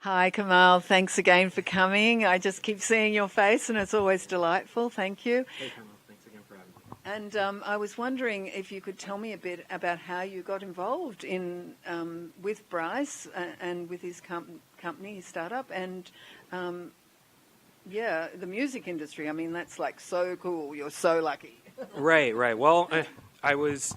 Hi, Kamal. Thanks again for coming. I just keep seeing your face, and it's always delightful. Thank you. Hey, Kamal. Thanks again for having me. And I was wondering if you could tell me a bit about how you got involved in with Bryce and with his company, his startup, and the music industry. I mean, that's like so cool. You're so lucky. Right. Well, I was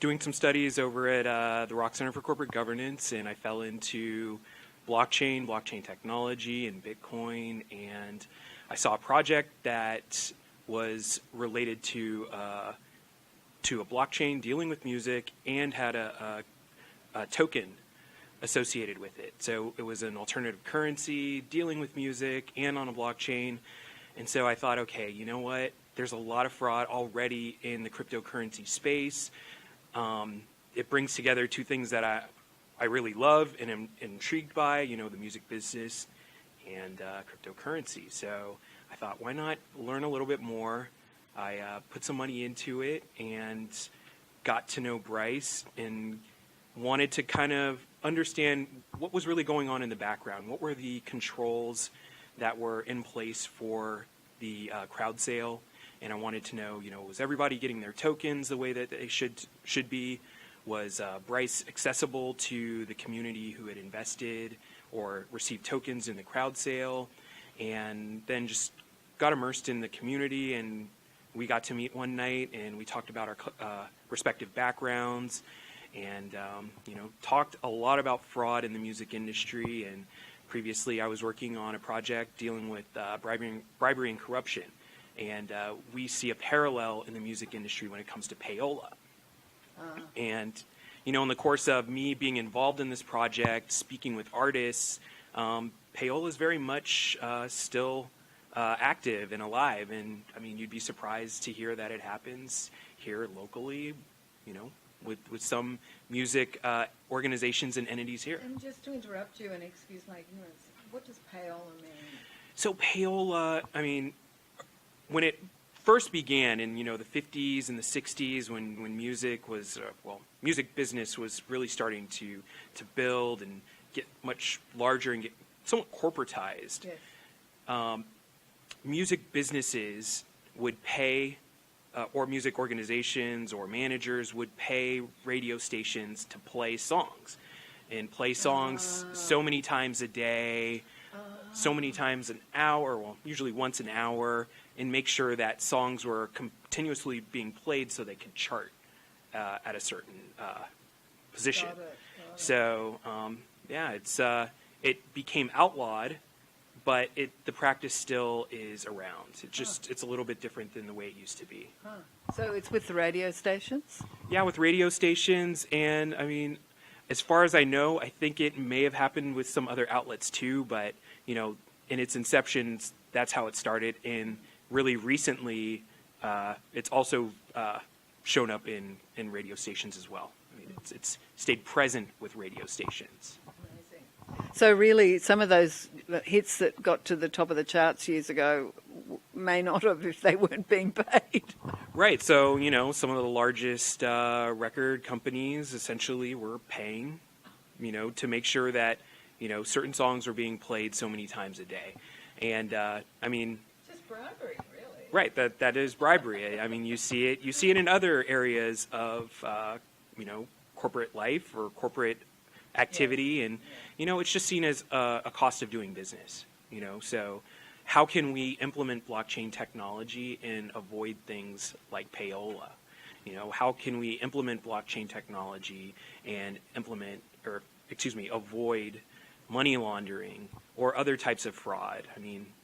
doing some studies over at the Rock Center for Corporate Governance, and I fell into blockchain technology, and Bitcoin, and I saw a project that was related to a blockchain dealing with music and had a token associated with it. So it was an alternative currency dealing with music and on a blockchain. And so I thought, okay, you know what? There's a lot of fraud already in the cryptocurrency space. It brings together two things that I really love and am intrigued by, the music business and cryptocurrency. So I thought, why not learn a little bit more? I put some money into it and got to know Bryce and wanted to kind of understand what was really going on in the background. What were the controls that were in place for the crowd sale? And I wanted to know, was everybody getting their tokens the way that they should be? Was Bryce accessible to the community who had invested or received tokens in the crowd sale? And then just got immersed in the community, and we got to meet one night, and we talked about our respective backgrounds, and talked a lot about fraud in the music industry. And previously, I was working on a project dealing with bribery and corruption, and we see a parallel in the music industry when it comes to payola. And, in the course of me being involved in this project, speaking with artists, payola is very much still active and alive. And, you'd be surprised to hear that it happens here locally, with some music organizations and entities here. And just to interrupt you and excuse my ignorance, what does payola mean? So payola, when it first began in the 50s and the 60s, when music was music business was really starting to build and get much larger and get somewhat corporatized. Yes. Music businesses would pay or music organizations or managers would pay radio stations to play songs, and play songs so many times a day, so many times an hour, usually once an hour, and make sure that songs were continuously being played so they could chart at a certain position. Got it. So, it became outlawed, but the practice still is around. It's a little bit different than the way it used to be. So it's with the radio stations? Yeah, with radio stations, and as far as I know, I think it may have happened with some other outlets too, but in its inception, that's how it started. And really recently, it's also shown up in radio stations as well. It's stayed present with radio stations. Amazing. So really, some of those hits that got to the top of the charts years ago may not have if they weren't being paid. Right. So, some of the largest record companies essentially were paying, to make sure that, certain songs were being played so many times a day. And, Just bribery, really. Right. That is bribery. You see it in other areas of, corporate life or corporate activity. And, it's just seen as a cost of doing business, So how can we implement blockchain technology and avoid things like payola? How can we implement blockchain technology and avoid money laundering or other types of fraud?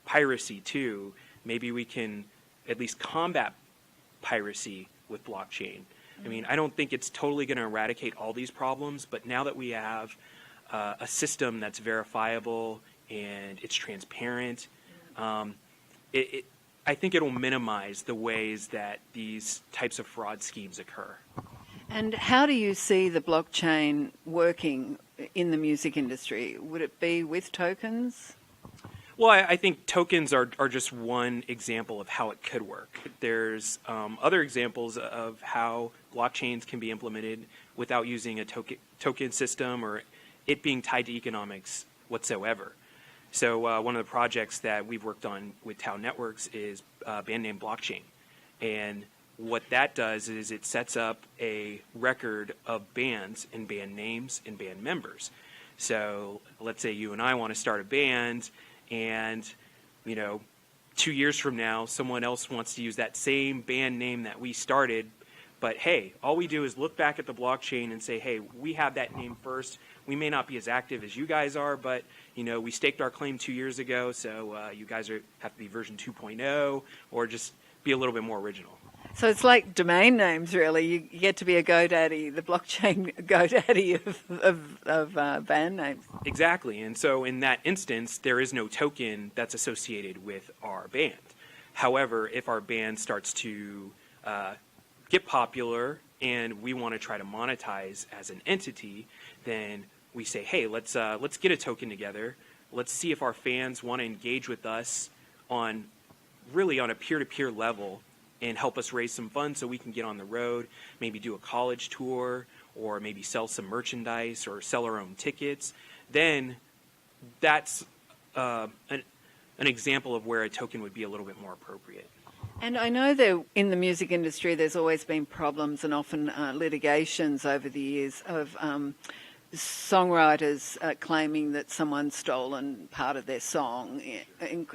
Piracy too. Maybe we can at least combat piracy with blockchain. I don't think it's totally going to eradicate all these problems, but now that we have a system that's verifiable and it's transparent, I think it'll minimize the ways that these types of fraud schemes occur. And how do you see the blockchain working in the music industry? Would it be with tokens? Well, I think tokens are just one example of how it could work. There's other examples of how blockchains can be implemented without using a token system or it being tied to economics whatsoever. So one of the projects that we've worked on with Town Networks is band name blockchain. And what that does is it sets up a record of bands and band names and band members. So let's say you and I want to start a band, and 2 years from now, someone else wants to use that same band name that we started. But hey, all we do is look back at the blockchain and say, hey, we have that name first. We may not be as active as you guys are, but we staked our claim 2 years ago, so you guys have to be version 2.0 or just be a little bit more original. So it's like domain names, really. You get to be a GoDaddy, the blockchain GoDaddy of band names. Exactly. And so in that instance, there is no token that's associated with our band. However, if our band starts to get popular and we want to try to monetize as an entity, then we say, hey, let's get a token together. Let's see if our fans want to engage with us on a peer-to-peer level and help us raise some funds so we can get on the road, maybe do a college tour, or maybe sell some merchandise or sell our own tickets. Then that's an example of where a token would be a little bit more appropriate. And I know that in the music industry there's always been problems and often litigations over the years of songwriters claiming that someone's stolen part of their song,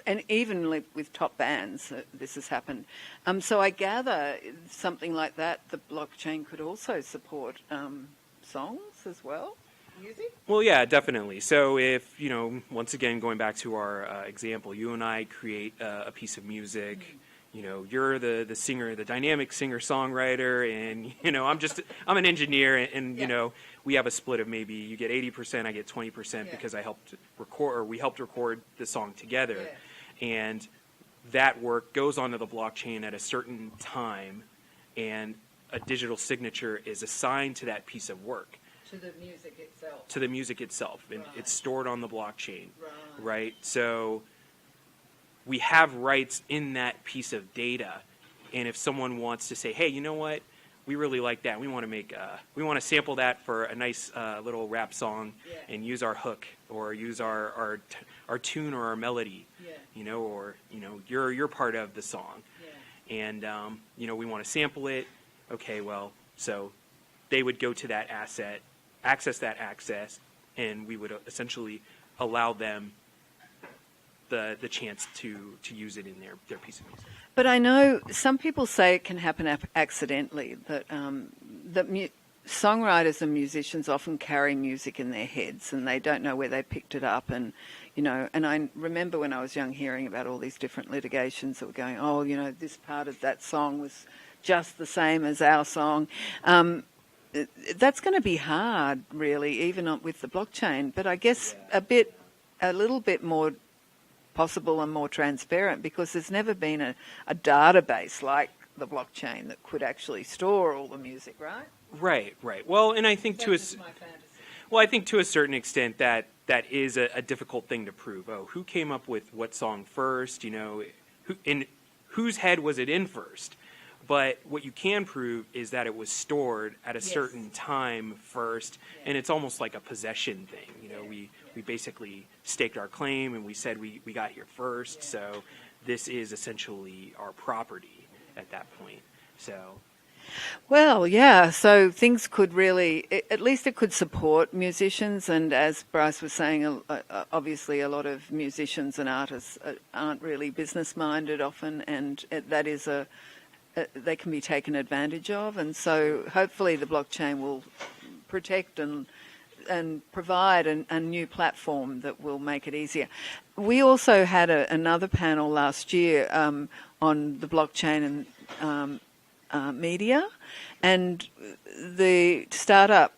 and even with top bands this has happened. So I gather something like that, the blockchain could also support songs as well? Music? Well, yeah, definitely. So if, once again, going back to our example, you and I create a piece of music, you're the singer, the dynamic singer-songwriter, and, I'm an engineer, and we have a split of maybe you get 80%, I get 20% because I helped record, or we helped record the song together. Yeah. And that work goes onto the blockchain at a certain time, and a digital signature is assigned to that piece of work. To the music itself. To the music itself, and right. It's stored on the blockchain, right? So we have rights in that piece of data, and if someone wants to say, hey, you know what, we really like that, we want to sample that for a nice little rap song, and use our hook or use our tune or our melody, or you're part of the song, and we want to sample it. Okay, well, so they would go to that asset, access that access, and we would essentially allow them the chance to use it in their piece of music. But I know some people say it can happen accidentally, that songwriters and musicians often carry music in their heads and they don't know where they picked it up. And I remember when I was young hearing about all these different litigations that were going, this part of that song was just the same as our song. That's going to be hard, really, even with the blockchain. But I guess a little bit more possible and more transparent, because there's never been a database like the blockchain that could actually store all the music, right? Right. Well, and I think to a certain extent that is a difficult thing to prove. Oh, who came up with what song first? In whose head was it in first? But what you can prove is that it was stored at a certain time first, and it's almost like a possession thing. We basically staked our claim, and we said we got here first, so this is essentially our property at that point. So, well, yeah, so things could really, at least it could support musicians, and as Bryce was saying, obviously a lot of musicians and artists aren't really business-minded often, and that is they can be taken advantage of, and so hopefully the blockchain will protect and provide a new platform that will make it easier. We also had another panel last year on the blockchain and media, and the startup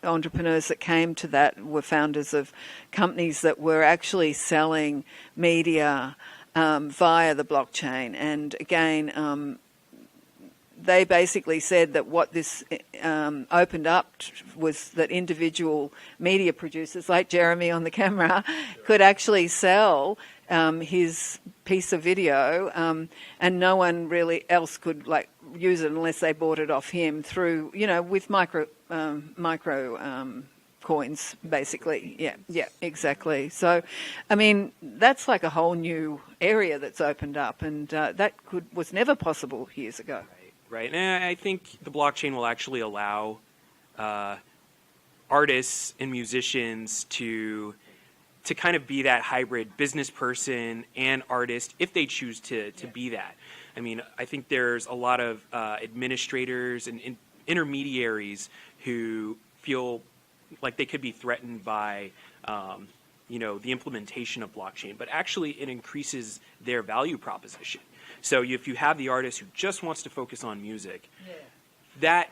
entrepreneurs that came to that were founders of companies that were actually selling media via the blockchain. And again, they basically said that what this opened up was that individual media producers, like Jeremy on the camera, could actually sell his piece of video, and no one really else could coins, basically. Yeah, exactly. So, I mean, that's like a whole new area that's opened up, and that was never possible years ago. Right. And I think the blockchain will actually allow artists and musicians to kind of be that hybrid business person and artist if they choose to be that. I mean, I think there's a lot of administrators and intermediaries who feel like they could be threatened by the implementation of blockchain, but actually it increases their value proposition. So if you have the artist who just wants to focus on music, that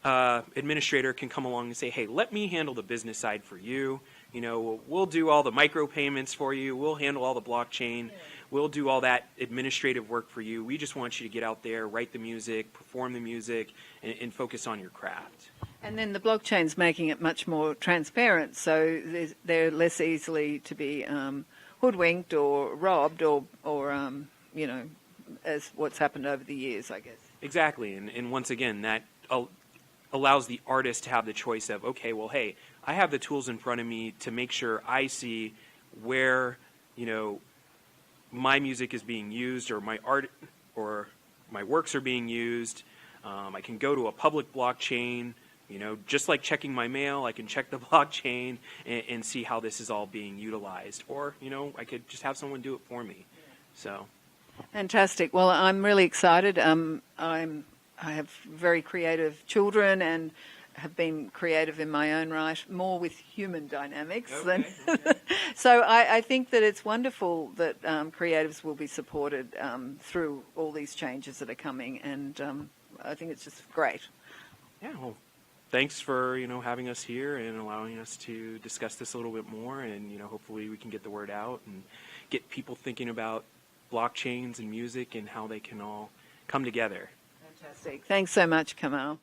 administrator can come along and say, hey, let me handle the business side for you. We'll do all the micropayments for you. We'll handle all the blockchain. We'll do all that administrative work for you. We just want you to get out there, write the music, perform the music, and focus on your craft. And then the blockchain's making it much more transparent, so they're less easily to be hoodwinked or robbed or as what's happened over the years, I guess. Exactly. And once again, that allows the artist to have the choice of, okay, well, hey, I have the tools in front of me to make sure I see where, my music is being used or my art or my works are being used. I can go to a public blockchain, just like checking my mail, I can check the blockchain and see how this is all being utilized. Or, I could just have someone do it for me. So. Fantastic. Well, I'm really excited. I have very creative children and have been creative in my own right, more with human dynamics than. So I think that it's wonderful that creatives will be supported through all these changes that are coming, and I think it's just great. Yeah. Well, thanks for having us here and allowing us to discuss this a little bit more, and hopefully we can get the word out and get people thinking about blockchains and music and how they can all come together. Fantastic. Thanks so much, Kamal.